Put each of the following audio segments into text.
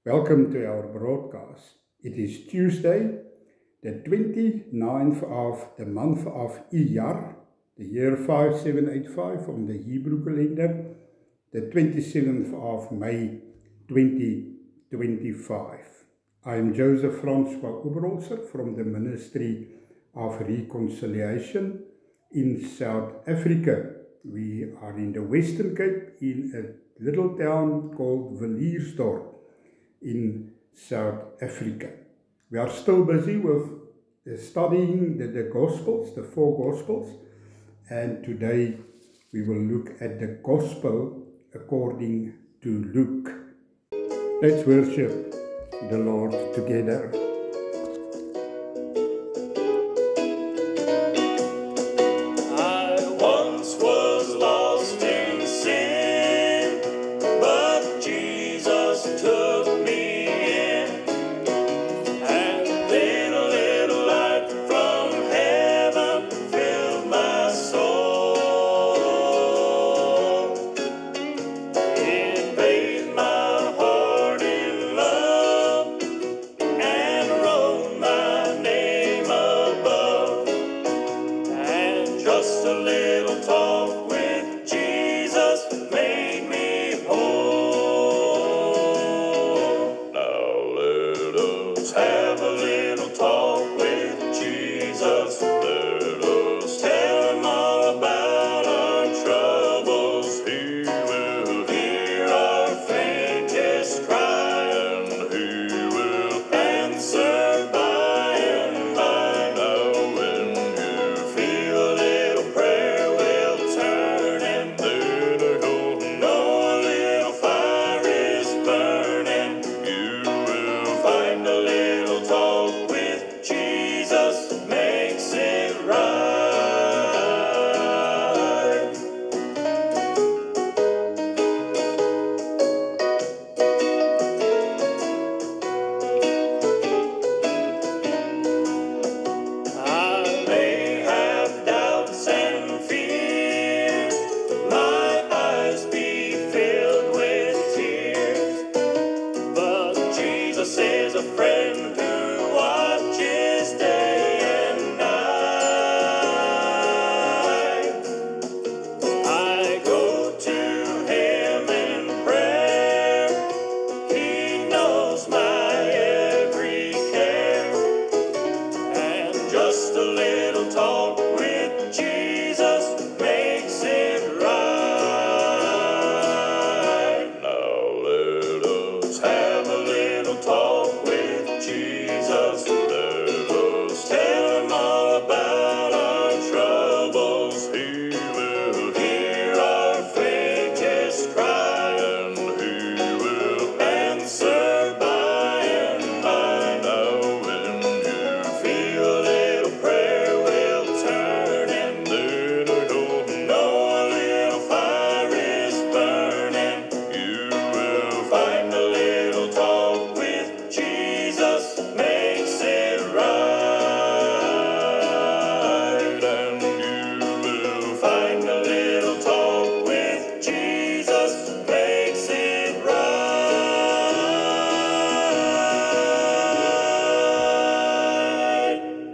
Welcome to our broadcast. It is Tuesday, the 29th of the month of Iyar, the year 5785 from the Hebrew calendar, the 27th of May 2025. I am Joseph Francois Oberholzer from the Ministry of Reconciliation in South Africa. We are in the Western Cape in a little town called Villiersdorp in South Africa. We are still busy with studying the Gospels, the four Gospels, and today we will look at the Gospel according to Luke. Let's worship the Lord together.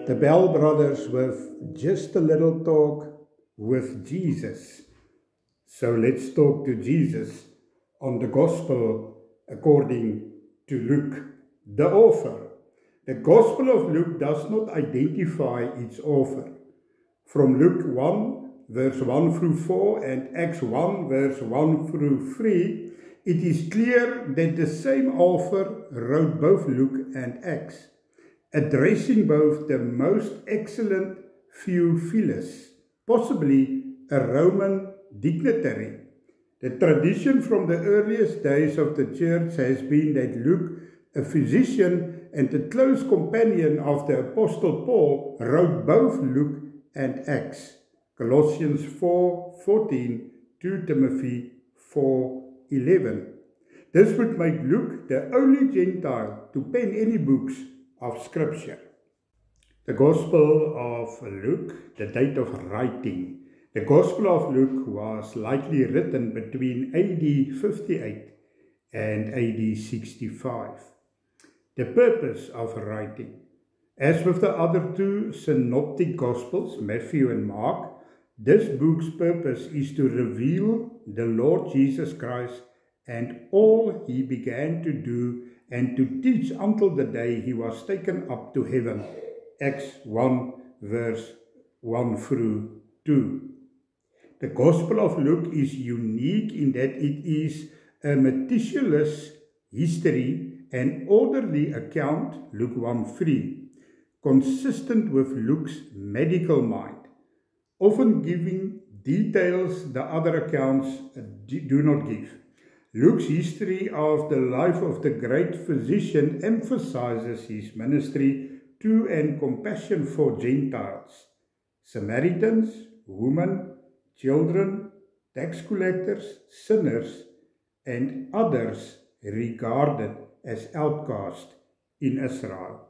The Bell Brothers with Just a Little Talk with Jesus. So let's talk to Jesus on the Gospel according to Luke, the author. The Gospel of Luke does not identify its author. From Luke 1, verse 1 through 4 and Acts 1, verse 1 through 3, it is clear that the same author wrote both Luke and Acts, addressing both the most excellent Theophilus, possibly a Roman dignitary. The tradition from the earliest days of the church has been that Luke, a physician and a close companion of the Apostle Paul, wrote both Luke and Acts, Colossians 4:14, 2 Timothy 4:11. This would make Luke the only Gentile to pen any books of Scripture. The Gospel of Luke, the date of writing. The Gospel of Luke was likely written between AD 58 and AD 65. The purpose of writing. As with the other two synoptic Gospels, Matthew and Mark, this book's purpose is to reveal the Lord Jesus Christ and all he began to do and to teach until the day he was taken up to heaven. Acts 1 verse 1 through 2. The Gospel of Luke is unique in that it is a meticulous history and orderly account, Luke 1:3, consistent with Luke's medical mind, often giving details the other accounts do not give. Luke's history of the life of the great physician emphasizes his ministry to and compassion for Gentiles, Samaritans, women, children, tax collectors, sinners, and others regarded as outcast in Israel.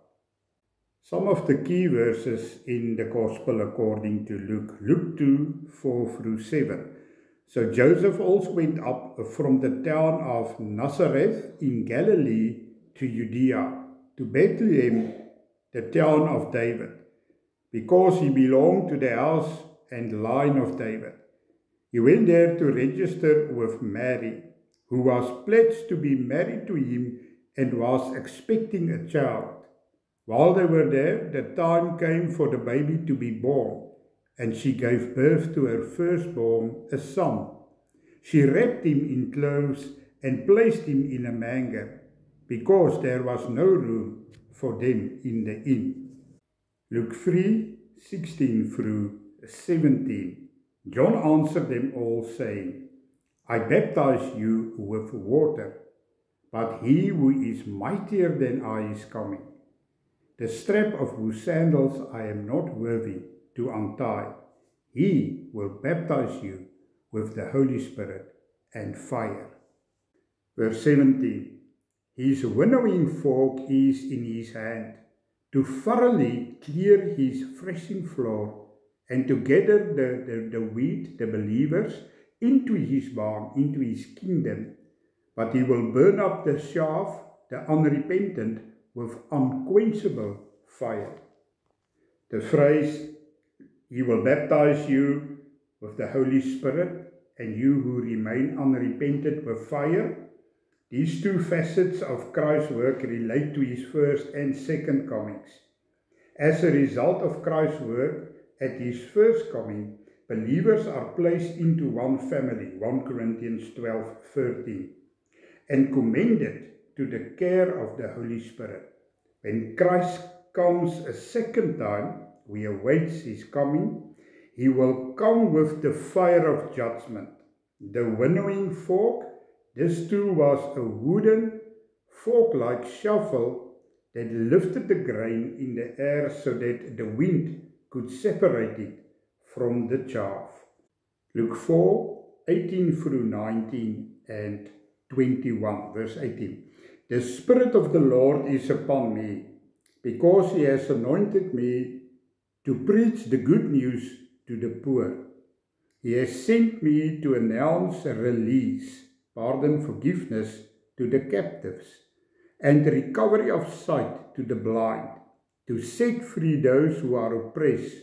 Some of the key verses in the Gospel according to Luke, Luke 2, 4 through 7. So Joseph also went up from the town of Nazareth in Galilee to Judea, to Bethlehem, the town of David, because he belonged to the house and line of David. He went there to register with Mary, who was pledged to be married to him and was expecting a child. While they were there, the time came for the baby to be born, and she gave birth to her firstborn, a son. She wrapped him in clothes and placed him in a manger, because there was no room for them in the inn. Luke 3:16 through 17. John answered them all, saying, I baptize you with water, but he who is mightier than I is coming, the strap of whose sandals I am not worthy to untie. He will baptize you with the Holy Spirit and fire. Verse 17. His winnowing fork is in his hand, to thoroughly clear his threshing floor, and to gather the wheat, the believers, into his barn, into his kingdom. But he will burn up the chaff, the unrepentant, with unquenchable fire. The phrase, he will baptize you with the Holy Spirit, and you who remain unrepentant with fire. These two facets of Christ's work relate to his first and second comings. As a result of Christ's work at his first coming, believers are placed into one family, 1 Corinthians 12:13, and commended to the care of the Holy Spirit. When Christ comes a second time, we await his coming. He will come with the fire of judgment. The winnowing fork, this too was a wooden fork-like shovel that lifted the grain in the air so that the wind could separate it from the chaff. Luke 4:18 through 19 and 21, verse 18. The Spirit of the Lord is upon me, because he has anointed me to preach the good news to the poor. He has sent me to announce a release, forgiveness to the captives, and the recovery of sight to the blind, to set free those who are oppressed.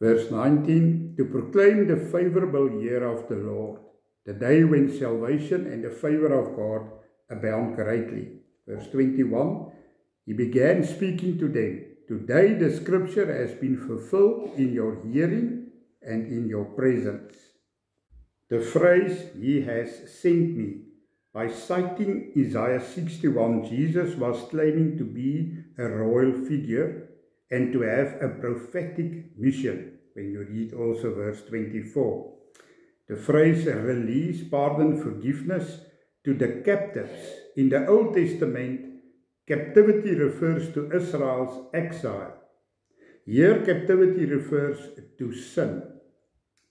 Verse 19, to proclaim the favorable year of the Lord, the day when salvation and the favor of God abound greatly. Verse 21, he began speaking to them. Today the scripture has been fulfilled in your hearing and in your presence. The phrase, he has sent me, by citing Isaiah 61, Jesus was claiming to be a royal figure and to have a prophetic mission, when you read also verse 24. The phrase release, forgiveness to the captives. In the Old Testament, captivity refers to Israel's exile. Here, captivity refers to sin.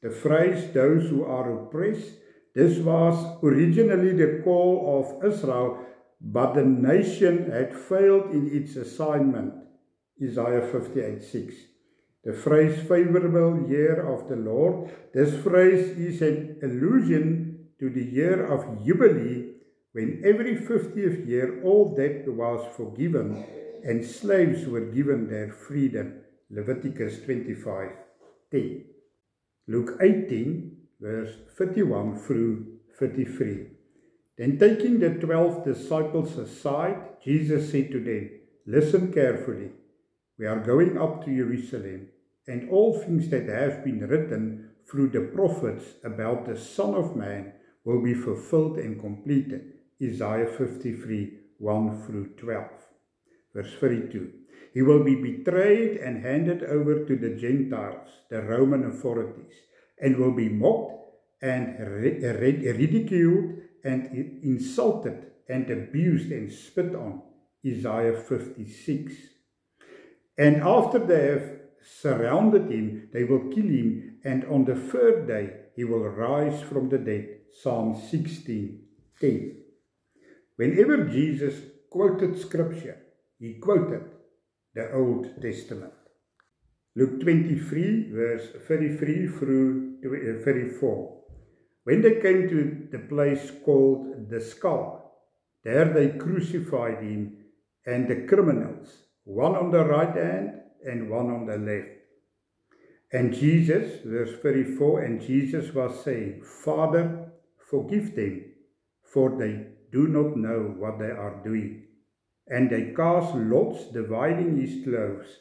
The phrase, those who are oppressed, this was originally the call of Israel, but the nation had failed in its assignment. Isaiah 58:6. The phrase, favorable year of the Lord, this phrase is an allusion to the year of Jubilee, when every 50th year all debt was forgiven and slaves were given their freedom. Leviticus 25:10. Luke 18, verse 31 through 33. Then taking the 12 disciples aside, Jesus said to them, "Listen carefully. We are going up to Jerusalem, and all things that have been written through the prophets about the Son of Man will be fulfilled and completed." Isaiah 53, 1 through 12. Verse 32. He will be betrayed and handed over to the Gentiles, the Roman authorities, and will be mocked and ridiculed and insulted and abused and spit on. Isaiah 56. And after they have surrounded him, they will kill him, and on the third day he will rise from the dead. Psalm 16:10. Whenever Jesus quoted scripture, he quoted the Old Testament. Luke 23, verse 33 through 34. When they came to the place called the Skull, there they crucified him and the criminals, one on the right hand and one on the left. And Jesus, verse 34, and Jesus was saying, "Father, forgive them, for they do not know what they are doing." And they cast lots, dividing his clothes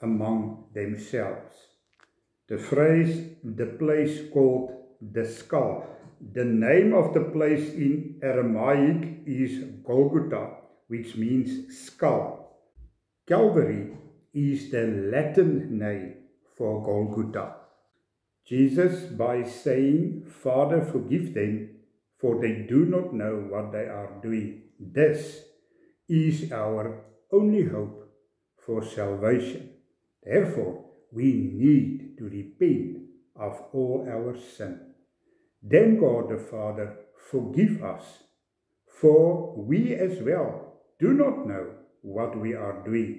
among themselves. The phrase, the place called the Skull. The name of the place in Aramaic is Golgotha, which means skull. Calvary is the Latin name for Golgotha. Jesus, by saying, "Father, forgive them, for they do not know what they are doing," this is our only hope for salvation. Therefore, we need to repent of all our sin. Then God the Father forgive us, for we as well do not know what we are doing,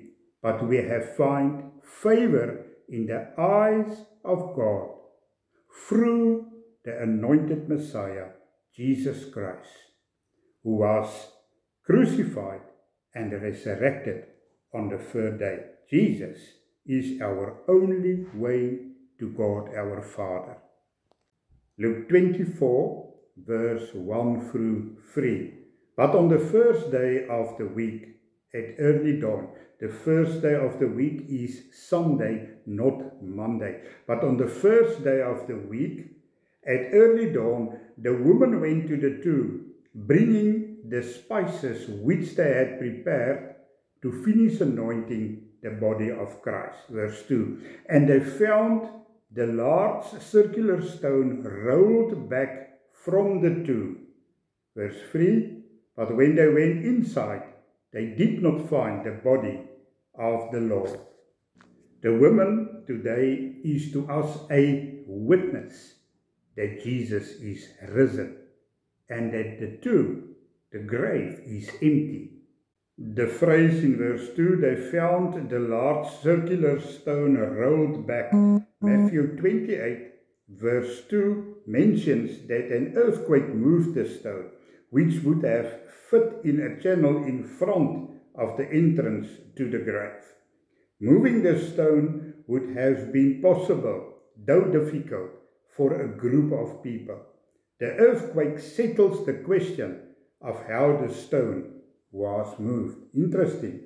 but we have found favor in the eyes of God through the anointed Messiah, Jesus Christ, who was crucified and resurrected on the third day. Jesus is our only way to God our Father. Luke 24, verse 1 through 3. But on the first day of the week, at early dawn, the first day of the week is Sunday, not Monday. But on the first day of the week, at early dawn, the woman went to the tomb, bringing the spices which they had prepared to finish anointing the body of Christ. Verse 2. And they found the large circular stone rolled back from the tomb. Verse 3. But when they went inside, they did not find the body of the Lord. The woman today is to us a witness that Jesus is risen and that the tomb, the grave, is empty. The phrase in verse 2, they found the large circular stone rolled back. Matthew 28, verse 2 mentions that an earthquake moved the stone, which would have fit in a channel in front of the entrance to the grave. Moving the stone would have been possible, though difficult, for a group of people. The earthquake settles the question of how the stone was moved. Interesting.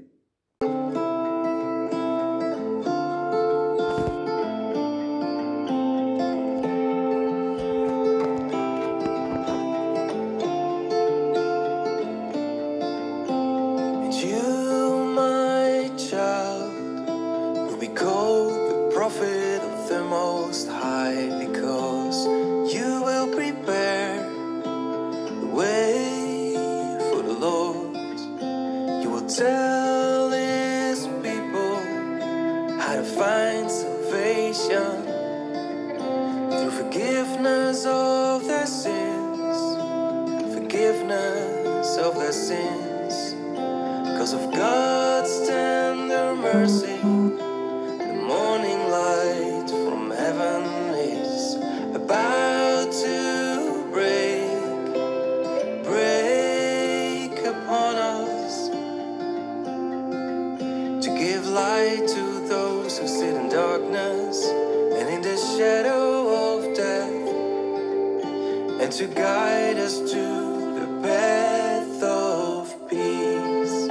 Tell his people how to find salvation through forgiveness of their sins, forgiveness of their sins. Because of God's tender mercy, the morning light from heaven is about to break give light to those who sit in darkness and in the shadow of death, and to guide us to the path of peace.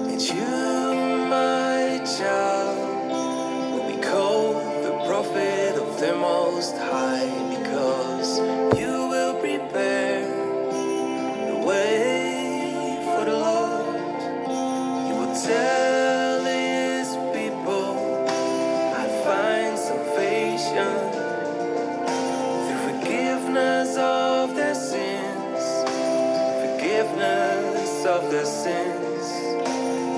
And you, my child, will be called the prophet of the Most High, because you will prepare the way for the Lord. You will tell His people, I find salvation through forgiveness of their sins, forgiveness of their sins.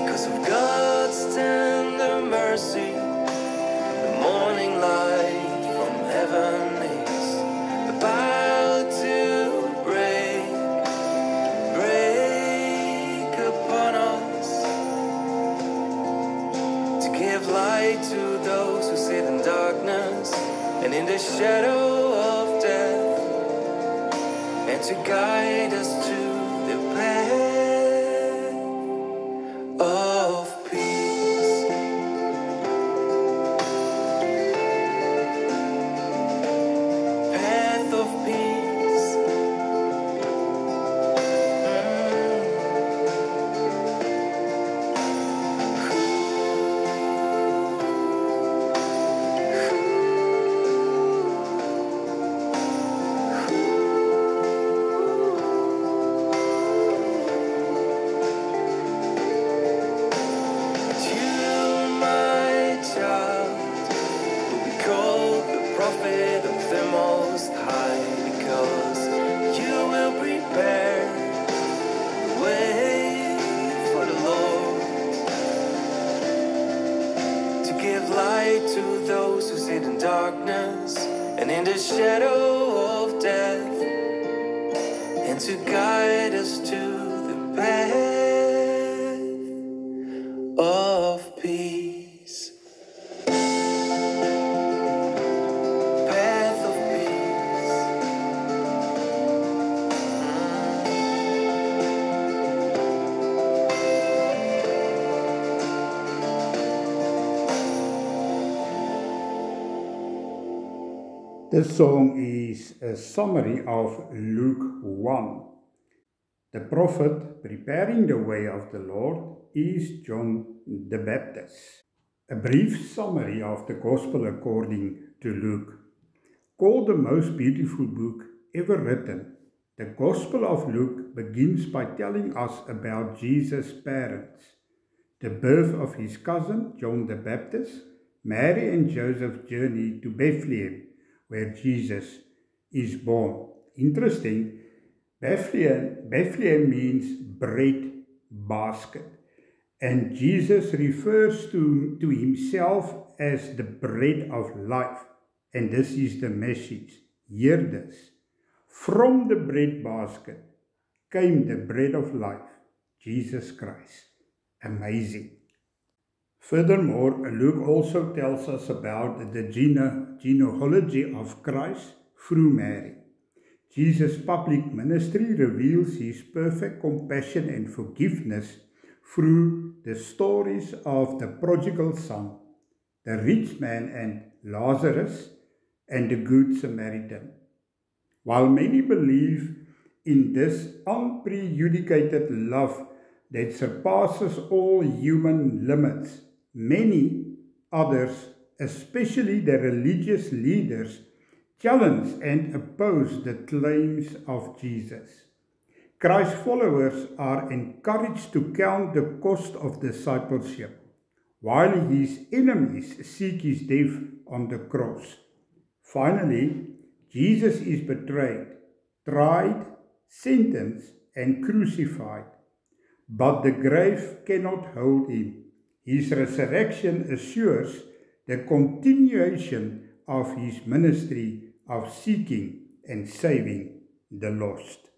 Because of God's tender mercy, the morning light from heaven is about to break upon us, to give light to those who sit in darkness and in the shadow of death, and to guide us to the path of peace. Path of peace. You, my child, will be called the prophet of the Most High, because you will prepare the way for the Lord, to give light to those who sit in darkness and in the shadow of death, and to guide us to the path of peace. Path of peace. This song is a summary of Luke 1. The prophet preparing the way of the Lord is John the Baptist. A brief summary of the Gospel according to Luke. Called the most beautiful book ever written, the Gospel of Luke begins by telling us about Jesus' parents, the birth of his cousin John the Baptist, Mary and Joseph's journey to Bethlehem, where Jesus is born. Interesting, Bethlehem means bread basket, and Jesus refers to himself as the bread of life, and this is the message. Hear this. From the bread basket came the bread of life, Jesus Christ. Amazing. Furthermore, Luke also tells us about the genealogy of Christ through Mary. Jesus' public ministry reveals his perfect compassion and forgiveness through the stories of the prodigal son, the rich man and Lazarus, and the Good Samaritan. While many believe in this unprejudiced love that surpasses all human limits, many others, especially the religious leaders, challenge and oppose the claims of Jesus. Christ's followers are encouraged to count the cost of discipleship, while his enemies seek his death on the cross. Finally, Jesus is betrayed, tried, sentenced, and crucified, but the grave cannot hold him. His resurrection assures the continuation of his ministry of seeking and saving the lost.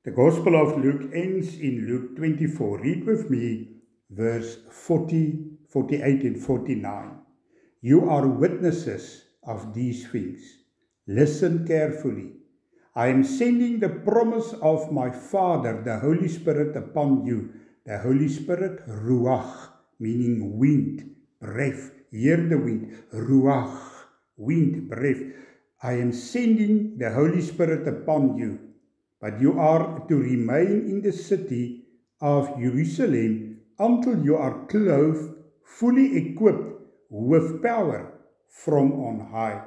The Gospel of Luke ends in Luke 24. Read with me verse 40, 48 and 49. You are witnesses of these things. Listen carefully. I am sending the promise of my Father, the Holy Spirit, upon you. The Holy Spirit, Ruach, meaning wind, breath. Hear the wind. Ruach, wind, breath. I am sending the Holy Spirit upon you, but you are to remain in the city of Jerusalem until you are clothed, fully equipped with power from on high.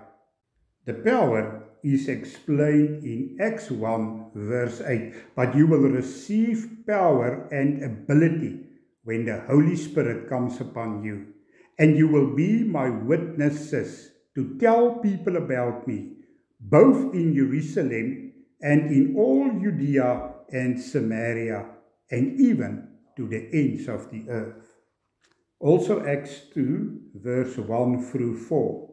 The power is explained in Acts 1 verse 8, but you will receive power and ability when the Holy Spirit comes upon you, and you will be my witnesses to tell people about me, both in Jerusalem and in all Judea and Samaria, and even to the ends of the earth. Also Acts 2 verse 1 through 4.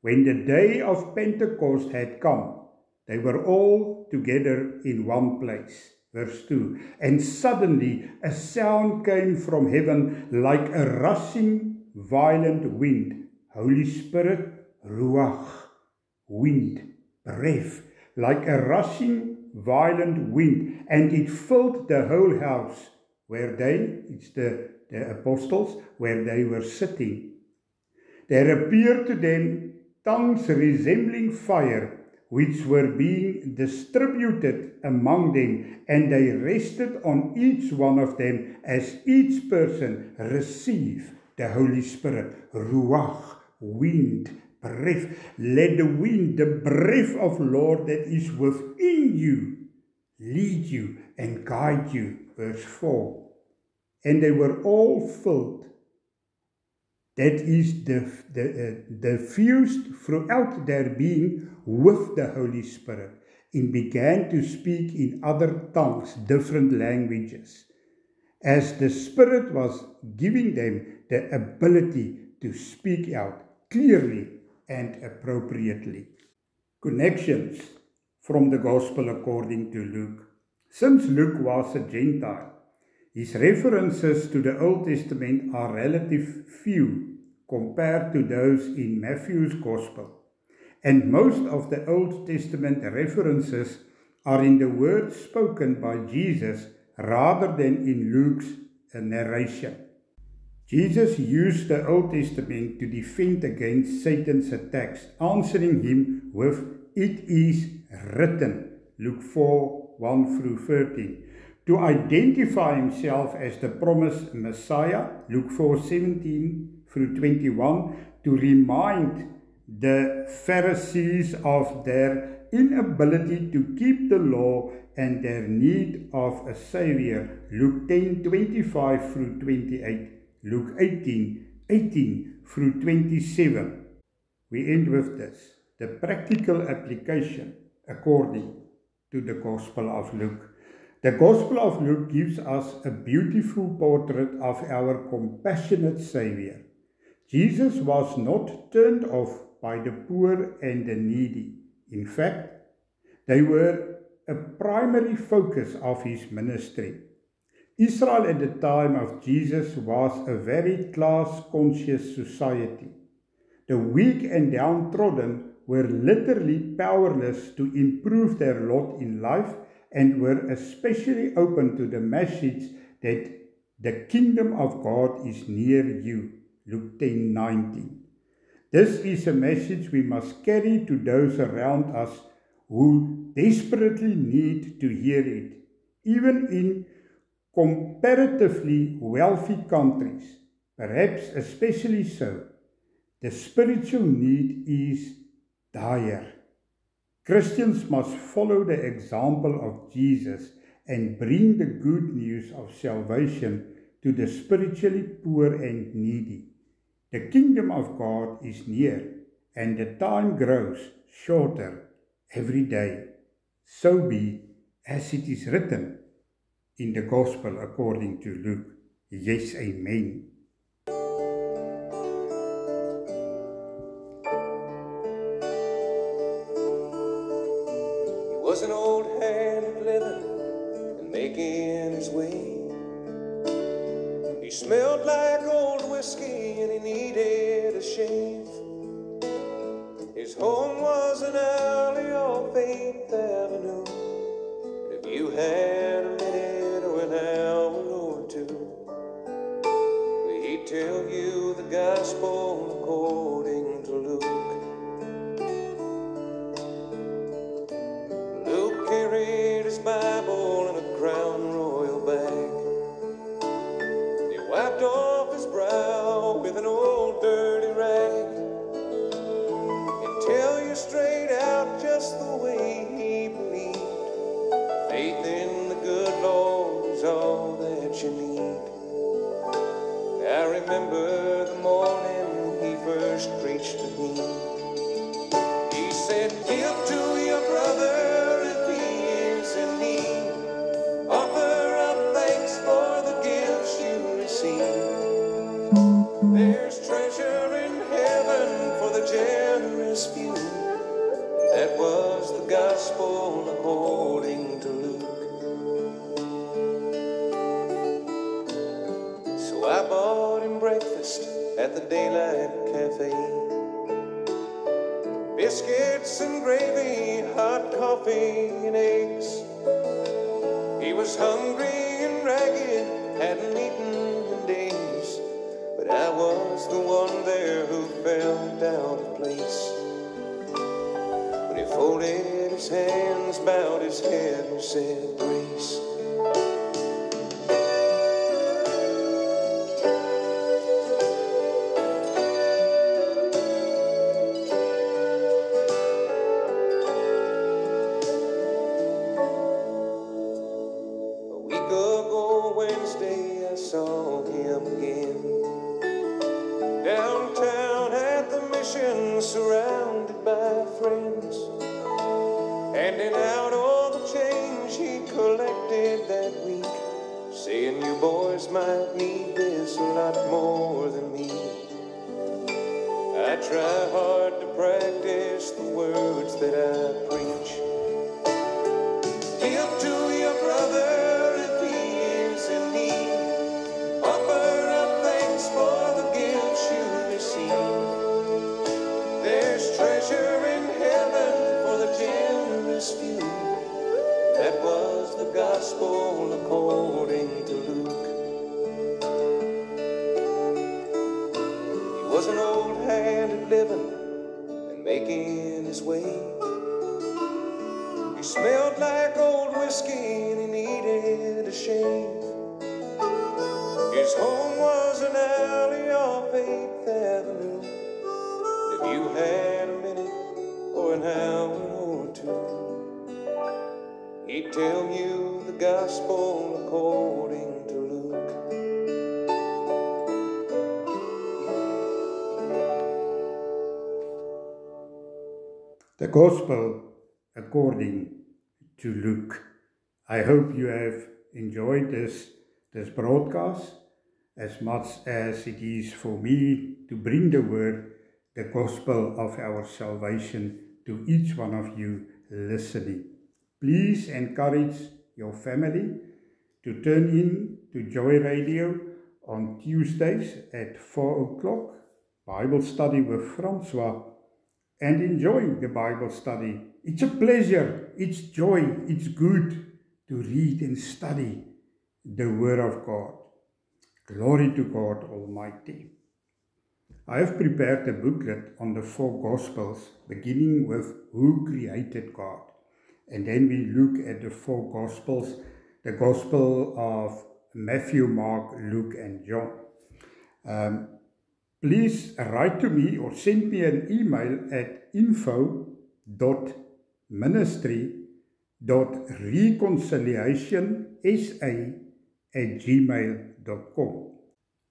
When the day of Pentecost had come, they were all together in one place. Verse 2. And suddenly a sound came from heaven like a rushing violent wind. Holy Spirit, Ruach, wind, breath, like a rushing violent wind, and it filled the whole house where the apostles, where they were sitting. There appeared to them tongues resembling fire, which were being distributed among them, and they rested on each one of them as each person received the Holy Spirit. Ruach, wind, breath. Let the wind, the breath of Lord that is within you, lead you and guide you. Verse 4. And they were all filled, that is diffused throughout their being with the Holy Spirit, and began to speak in other tongues, different languages, as the Spirit was giving them the ability to speak out clearly and appropriately. Connections from the Gospel according to Luke. Since Luke was a Gentile, his references to the Old Testament are relatively few compared to those in Matthew's Gospel, and most of the Old Testament references are in the words spoken by Jesus rather than in Luke's narration. Jesus used the Old Testament to defend against Satan's attacks, answering him with, "It is written," Luke 4, 1 through 13. To identify himself as the promised Messiah, Luke 4:17 through 21, to remind the Pharisees of their inability to keep the law and their need of a Savior, Luke 10:25 through 28, Luke 18:18 through 27. We end with this, the practical application according to the Gospel of Luke. The Gospel of Luke gives us a beautiful portrait of our compassionate Savior. Jesus was not turned off by the poor and the needy. In fact, they were a primary focus of his ministry. Israel at the time of Jesus was a very class-conscious society. The weak and downtrodden were literally powerless to improve their lot in life, and were especially open to the message that the kingdom of God is near you, Luke 10:19. This is a message we must carry to those around us who desperately need to hear it. Even in comparatively wealthy countries, perhaps especially so, the spiritual need is dire. Christians must follow the example of Jesus and bring the good news of salvation to the spiritually poor and needy. The kingdom of God is near, and the time grows shorter every day. So be as it is written in the Gospel according to Luke. Yes, amen. Was an old hand living and making his way. He smelled like old whiskey and he needed a shave. He tell you the gospel according to Luke. Luke carried his Bible in a Crown Royal bag. He wiped off his brow with an old dirty rag. He'd tell you straight out just the way he believed. Faith in the good Lord is all that you need. I remember the morning he first preached to me. He said, give to your brother if he is in need. Offer up thanks for the gifts you receive. There's treasure in heaven for the generous few. That was the gospel according to Luke. So I bought him breakfast at the Daylight Cafe. Biscuits and gravy, hot coffee and eggs. He was hungry and ragged, hadn't eaten in days. But I was the one there who felt out of place. When he folded his hands, bowed his head and said grace. Wednesday I saw him again, downtown at the mission, surrounded by friends, handing out all the change he collected that week, saying you boys might need this a lot more than me. I try hard to practice the words that I preach. Give to your brother in need. Offer up thanks for the gifts you receive. There's treasure in heaven for the generous few. That was the gospel according to Luke. He was an old hand at living and making his way. He smelled like old whiskey and he needed a shave. His home was an alley off 8th Avenue. If you had a minute or an hour or two, he'd tell you the gospel according to Luke. The Gospel according to Luke. I hope you have enjoyed this broadcast as much as it is for me to bring the word, the gospel of our salvation to each one of you listening. Please encourage your family to tune in to Joy Radio on Tuesdays at 4 o'clock, Bible study with Francois, and enjoy the Bible study. It's a pleasure, it's joy, it's good to read and study the Word of God. Glory to God Almighty. I have prepared a booklet on the 4 Gospels, beginning with who created God. And then we look at the 4 Gospels, the Gospel of Matthew, Mark, Luke, and John. Please write to me or send me an email at info.ministry.reconciliationsa@gmail.com.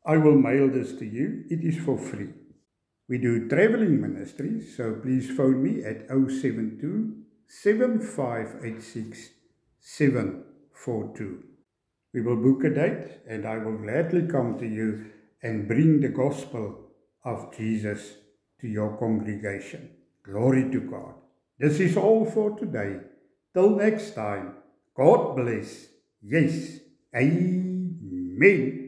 I will mail this to you. It is for free. We do traveling ministry, so please phone me at 072 7586 742. We will book a date and I will gladly come to you and bring the gospel of Jesus to your congregation. Glory to God. This is all for today. Till next time, God bless. Yes, amen.